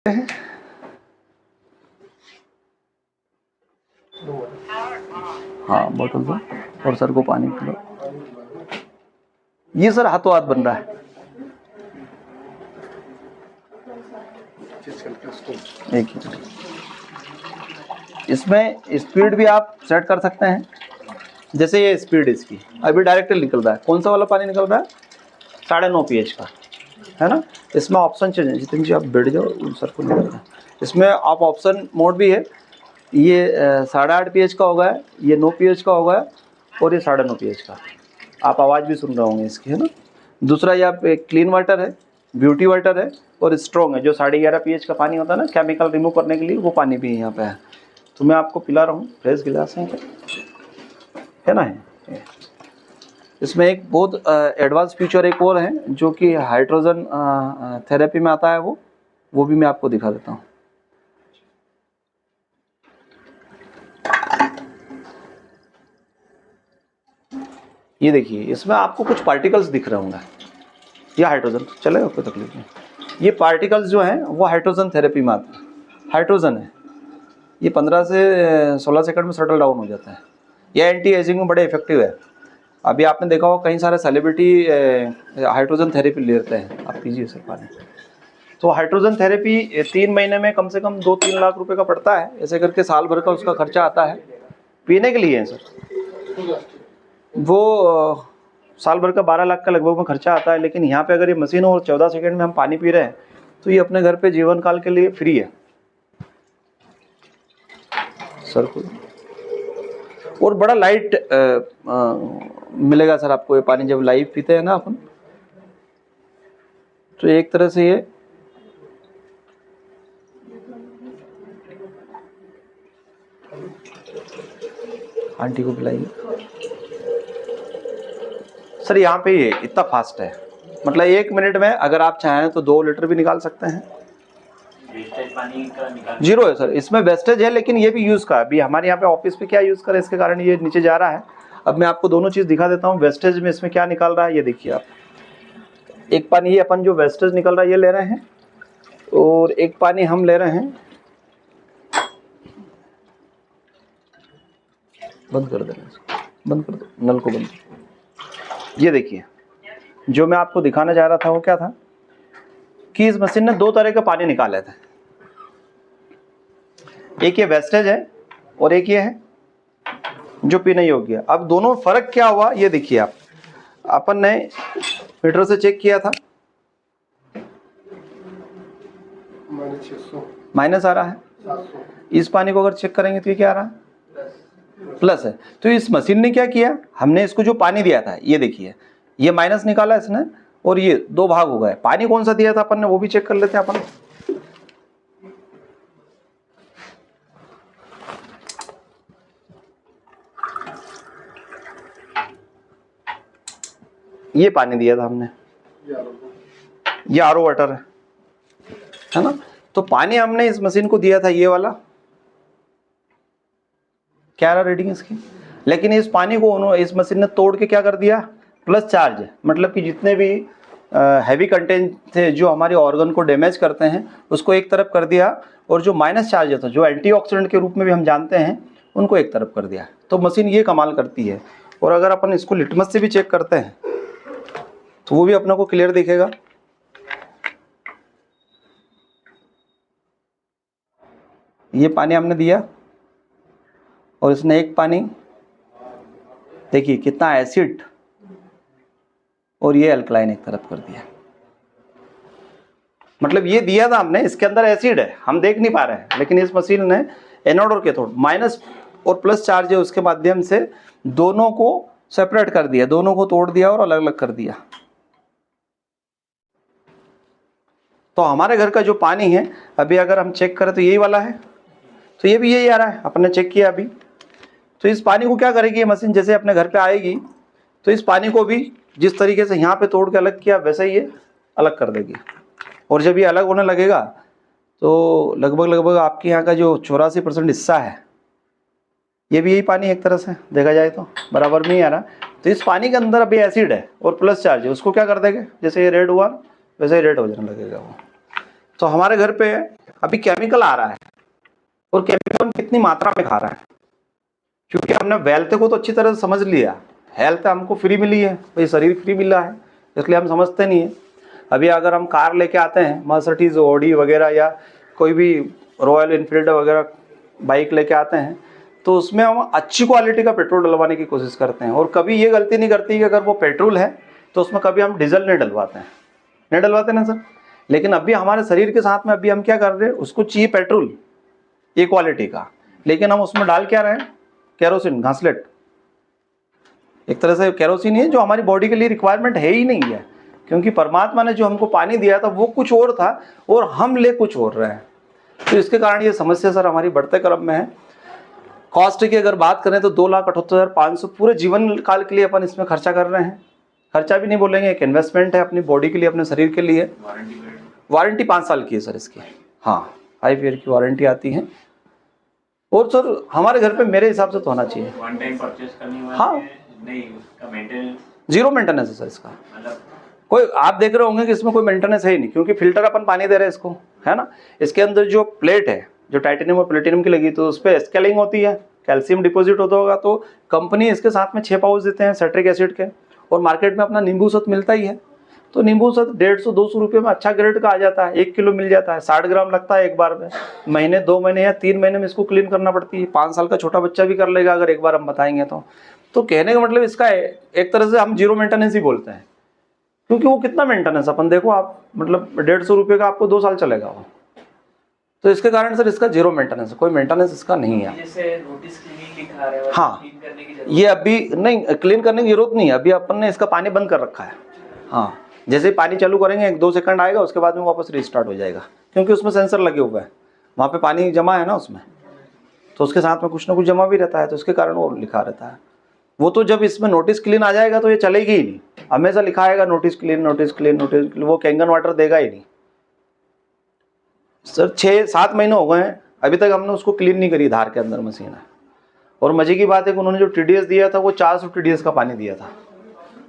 हाँ बोतल दो और सर को पानी पिलो। ये सर हाथों हाथ बन रहा है। एक ही इसमें स्पीड भी आप सेट कर सकते हैं। जैसे ये स्पीड इसकी अभी डायरेक्ट निकल रहा है, कौन सा वाला पानी निकल रहा है? 9.5 pH का है ना। इसमें ऑप्शन चेंज है, जितनी जी आप बैठ जाओ सर को निकल रहा है। इसमें आप ऑप्शन मोड भी है, ये 8.5 pH का होगा, ये 9 pH का होगा और ये 9.5 pH का। आप आवाज़ भी सुन रहे होंगे इसकी, है ना। दूसरा ये आप क्लीन वाटर है, ब्यूटी वाटर है और स्ट्रॉन्ग है। जो 11.5 pH का पानी होता है ना केमिकल रिमूव करने के लिए, वो पानी भी यहाँ पे है। तो मैं आपको पिला रहा हूँ, फ्रेश गिलास है ना। है इसमें एक बहुत एडवांस फीचर एक और है जो कि हाइड्रोजन थेरेपी में आता है, वो भी मैं आपको दिखा देता हूँ। ये देखिए इसमें आपको कुछ पार्टिकल्स दिख रहे होंगे, ये हाइड्रोजन चलेगा, कोई तकलीफ नहीं। ये पार्टिकल्स जो हैं वो हाइड्रोजन थेरेपी में आते हैं। हाइड्रोजन है, ये 15 से 16 सेकंड में सेटल डाउन हो जाता है। ये एंटी एजिंग में बड़े इफेक्टिव है। अभी आपने देखा होगा कई सारे सेलिब्रिटी हाइड्रोजन थेरेपी लेते हैं। आप पीजिए सर पानी। तो हाइड्रोजन थेरेपी 3 महीने में कम से कम 2-3 लाख रुपए का पड़ता है। ऐसे करके साल भर का उसका खर्चा आता है। पीने के लिए है सर, वो साल भर का 12 लाख का लगभग में खर्चा आता है। लेकिन यहाँ पे अगर ये मशीन हो और 14 सेकंड में हम पानी पी रहे हैं तो ये अपने घर पे जीवन काल के लिए फ्री है सर को। और बड़ा लाइट मिलेगा सर आपको ये पानी जब लाइव पीते हैं ना अपन। तो एक तरह से ये आंटी को पिलाइए सर। यहाँ पे ये इतना फास्ट है, मतलब 1 मिनट में अगर आप चाहें तो 2 लीटर भी निकाल सकते हैं। वेस्टेज पानी का निकाल जीरो है सर, इसमें वेस्टेज है लेकिन ये भी यूज़ का। अभी हमारे यहाँ पे ऑफिस पे क्या यूज़ करें, इसके कारण ये नीचे जा रहा है। अब मैं आपको दोनों चीज़ दिखा देता हूँ। वेस्टेज में इसमें क्या निकाल रहा है ये देखिए आप। एक पानी ये अपन जो वेस्टेज निकल रहा है ये ले रहे हैं, और एक पानी हम ले रहे हैं। बंद कर देना, बंद कर दो नल को बंद। ये देखिए जो मैं आपको दिखाना चाह रहा था वो क्या था कि इस मशीन ने 2 तरह के पानी निकाले थे। एक ये वेस्टेज है और एक ये है जो पीने योग्य है। अब दोनों फर्क क्या हुआ ये देखिए आप। अपन ने मीटर से चेक किया था, माइनस आ रहा है। इस पानी को अगर चेक करेंगे तो ये क्या आ रहा है, प्लस है। तो इस मशीन ने क्या किया, हमने इसको जो पानी दिया था ये देखिए, ये माइनस निकाला इसने और ये 2 भाग हो गए। पानी कौन सा दिया था अपन ने वो भी चेक कर लेते हैं अपन। ये पानी दिया था हमने, ये आरओ वाटर है ना। तो पानी हमने इस मशीन को दिया था ये वाला, क्या रहा रेटिंग इसकी। लेकिन इस पानी को उन्होंने इस मशीन ने तोड़ के क्या कर दिया, प्लस चार्ज। मतलब कि जितने भी हैवी कंटेंट थे जो हमारे ऑर्गन को डैमेज करते हैं उसको एक तरफ कर दिया, और जो माइनस चार्ज था जो एंटीऑक्सीडेंट के रूप में भी हम जानते हैं उनको एक तरफ कर दिया। तो मशीन ये कमाल करती है। और अगर अपन इसको लिटमस से भी चेक करते हैं तो वो भी अपने को क्लियर दिखेगा। ये पानी हमने दिया और इसने एक पानी देखिए कितना एसिड और ये अल्कलाइन एक तरफ कर दिया। मतलब ये दिया था हमने, इसके अंदर एसिड है हम देख नहीं पा रहे हैं, लेकिन इस मशीन ने एनोड और कैथोड माइनस और प्लस चार्ज है उसके माध्यम से दोनों को सेपरेट कर दिया, दोनों को तोड़ दिया और अलग अलग कर दिया। तो हमारे घर का जो पानी है अभी अगर हम चेक करें तो यही वाला है, तो ये भी यही आ रहा है, अपने चेक किया अभी। तो इस पानी को क्या करेगी ये मशीन, जैसे अपने घर पे आएगी तो इस पानी को भी जिस तरीके से यहाँ पे तोड़ के अलग किया वैसे ही ये अलग कर देगी। और जब ये अलग होने लगेगा तो लगभग आपके यहाँ का जो 84% हिस्सा है ये भी यही पानी एक तरह से देखा जाए तो बराबर में ही आ रहा। तो इस पानी के अंदर अभी एसिड है और प्लस चार्ज है, उसको क्या कर देंगे, जैसे ये रेड हुआ वैसे ही रेड हो जाने लगेगा वो। तो हमारे घर पे अभी केमिकल आ रहा है, और केमिकल हम कितनी मात्रा में खा रहे हैं, क्योंकि हमने वेल्थ को तो अच्छी तरह से समझ लिया, हेल्थ हमको फ्री मिली है, भाई शरीर फ्री मिला है, इसलिए हम समझते नहीं है। अभी अगर हम कार लेके आते हैं, मर्सिडीज ऑडी वगैरह या कोई भी रॉयल इनफील्ड वगैरह बाइक लेके आते हैं, तो उसमें हम अच्छी क्वालिटी का पेट्रोल डलवाने की कोशिश करते हैं, और कभी ये गलती नहीं करती कि अगर वो पेट्रोल है तो उसमें कभी हम डीजल नहीं डलवाते हैं, नहीं डलवाते ना सर। लेकिन अभी हमारे शरीर के साथ में अभी हम क्या कर रहे हैं, उसको चाहिए पेट्रोल ये क्वालिटी का, लेकिन हम उसमें डाल क्या रहे हैं, केरोसिन, घासलेट, एक तरह से केरोसिन है जो हमारी बॉडी के लिए रिक्वायरमेंट है ही नहीं है, क्योंकि परमात्मा ने जो हमको पानी दिया था वो कुछ और था और हम ले कुछ और रहे हैं। तो इसके कारण ये समस्या सर हमारी बढ़ते क्रम में है। कॉस्ट की अगर बात करें तो 2,78,500 पूरे जीवन काल के लिए अपन इसमें खर्चा कर रहे हैं। खर्चा भी नहीं बोलेंगे, एक इन्वेस्टमेंट है अपनी बॉडी के लिए, अपने शरीर के लिए। वारंटी 5 साल की है सर इसकी, हाँ 5 ईयर की वारंटी आती है। और सर हमारे घर पे मेरे हिसाब से तो होना चाहिए, वन टाइम परचेस करनी होगी, हाँ नहीं उसका मेंटेनेंस, जीरो मेंटेनेंस है सर इसका। मतलब कोई आप देख रहे होंगे कि इसमें कोई मेंटेनेंस है ही नहीं, क्योंकि फिल्टर अपन पानी दे रहे हैं इसको, है ना। इसके अंदर जो प्लेट है जो टाइटेनियम और प्लेटिनम की लगी, तो उस पर स्केलिंग होती है, कैल्शियम डिपॉजिट होता होगा, तो कंपनी इसके साथ में 6 पाउच देते हैं सिट्रिक एसिड के, और मार्केट में अपना नींबू सत मिलता ही है। तो नींबू सत 150-200 रुपये में अच्छा ग्रेड का आ जाता है, 1 किलो मिल जाता है, 60 ग्राम लगता है एक बार में। महीने 2 महीने या 3 महीने में इसको क्लीन करना पड़ती है। 5 साल का छोटा बच्चा भी कर लेगा अगर एक बार हम बताएंगे तो कहने का मतलब इसका एक तरह से हम जीरो मेंटेनेंस ही बोलते हैं, क्योंकि वो कितना मेंटेनेंस अपन देखो आप, मतलब 150 रुपये का आपको 2 साल चलेगा वो। तो इसके कारण सर इसका जीरो मेंटेनेंस है, कोई मेंटेनेंस इसका नहीं है। जैसे नोटिस क्लीनिंग लिखा है, हाँ, क्लीन करने की जरूरत ये अभी नहीं क्लीन करने की जरूरत नहीं है, अभी अपन ने इसका पानी बंद कर रखा है। हाँ, जैसे ही पानी चालू करेंगे 1-2 सेकंड आएगा, उसके बाद में वापस रिस्टार्ट हो जाएगा, क्योंकि उसमें सेंसर लगे हुए हैं, वहाँ पे पानी जमा है ना उसमें, तो उसके साथ में कुछ ना कुछ जमा भी रहता है, तो उसके कारण वो लिखा रहता है। वो तो जब इसमें नोटिस क्लीन आ जाएगा तो ये चलेगी ही नहीं, हमेशा लिखा आएगा notice clean notice clean notice clean, वो कैंगन वाटर देगा ही नहीं। सर 6-7 महीने हो गए हैं, अभी तक हमने उसको क्लीन नहीं करी, धार के अंदर मशीन है। और मजे की बात है कि उन्होंने जो TDS दिया था वो 400 TDS का पानी दिया था,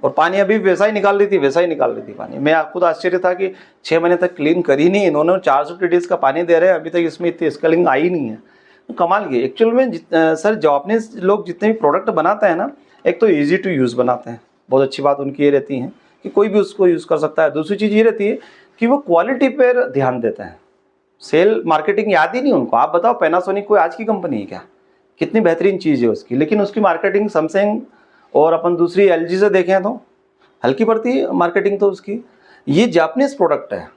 और पानी अभी वैसा ही निकाल रही थी, वैसा ही निकाल रही थी पानी। मैं खुद आश्चर्य था कि 6 महीने तक क्लीन करी नहीं इन्होंने, 400 TDS का पानी दे रहे हैं, अभी तक इसमें इतनी स्केलिंग आई नहीं है। तो कमाल की एक्चुअल में सर जापानीज लोग जितने भी प्रोडक्ट बनाते हैं ना, एक तो ईजी टू यूज़ बनाते हैं, बहुत अच्छी बात उनकी ये रहती है कि कोई भी उसको यूज़ कर सकता है। दूसरी चीज़ ये रहती है कि वो क्वालिटी पर ध्यान देते हैं, सेल मार्केटिंग याद ही नहीं उनको। आप बताओ पैनासोनिक कोई आज की कंपनी है क्या, कितनी बेहतरीन चीज़ है उसकी, लेकिन उसकी मार्केटिंग सैमसंग और अपन दूसरी LG से देखें तो हल्की पड़ती है मार्केटिंग तो उसकी। ये जापानीज प्रोडक्ट है,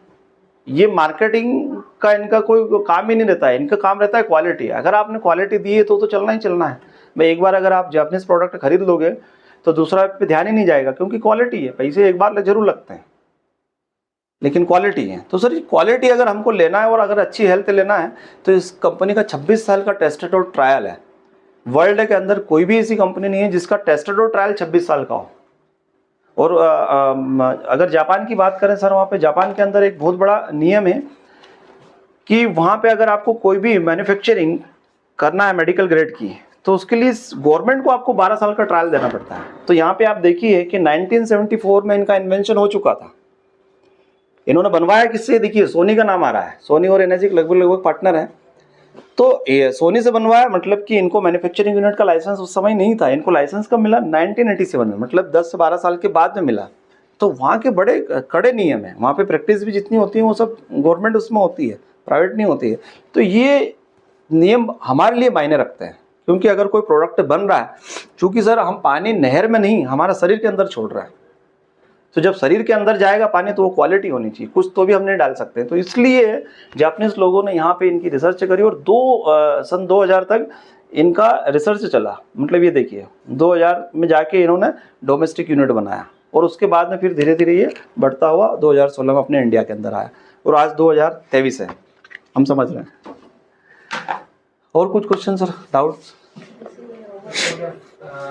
ये मार्केटिंग का इनका कोई काम ही नहीं रहता है, इनका काम रहता है क्वालिटी। अगर आपने क्वालिटी दी है तो चलना ही चलना है भाई। एक बार अगर आप जापानीज प्रोडक्ट खरीद लोगे तो दूसरा पे ध्यान ही नहीं जाएगा, क्योंकि क्वालिटी है। पैसे एक बार जरूर लगते हैं लेकिन क्वालिटी है। तो सर क्वालिटी अगर हमको लेना है और अगर अच्छी हेल्थ लेना है तो इस कंपनी का 26 साल का टेस्टेड और ट्रायल है। वर्ल्ड के अंदर कोई भी ऐसी कंपनी नहीं है जिसका टेस्टेड और ट्रायल 26 साल का हो। और अगर जापान की बात करें सर, वहाँ पे जापान के अंदर एक बहुत बड़ा नियम है कि वहाँ पे अगर आपको कोई भी मैन्युफैक्चरिंग करना है मेडिकल ग्रेड की, तो उसके लिए गवर्नमेंट को आपको 12 साल का ट्रायल देना पड़ता है। तो यहाँ पे आप देखिए कि 1974 में इनका इन्वेंशन हो चुका था। इन्होंने बनवाया किससे, देखिए सोनी का नाम आ रहा है, सोनी और एनर्जी लगभग पार्टनर है। तो सोनी से बनवाया, मतलब कि इनको मैन्युफैक्चरिंग यूनिट का लाइसेंस उस समय नहीं था। इनको लाइसेंस कब मिला, 1987 में, मतलब 10 से 12 साल के बाद में मिला। तो वहाँ के बड़े कड़े नियम है, वहाँ पे प्रैक्टिस भी जितनी होती है वो सब गवर्नमेंट उसमें होती है, प्राइवेट नहीं होती है। तो ये नियम हमारे लिए मायने रखते हैं, क्योंकि अगर कोई प्रोडक्ट बन रहा है, चूँकि सर हम पानी नहर में नहीं हमारा शरीर के अंदर छोड़ रहा है, तो जब शरीर के अंदर जाएगा पानी तो वो क्वालिटी होनी चाहिए, कुछ तो भी हम नहीं डाल सकते। तो इसलिए जापानीज लोगों ने यहाँ पे इनकी रिसर्च करी और सन 2000 तक इनका रिसर्च चला। मतलब ये देखिए 2000 में जाके इन्होंने डोमेस्टिक यूनिट बनाया और उसके बाद में फिर धीरे धीरे ये बढ़ता हुआ 2016 में अपने इंडिया के अंदर आया और आज 2023 है, हम समझ रहे हैं। और कुछ क्वेश्चन सर, डाउट्स?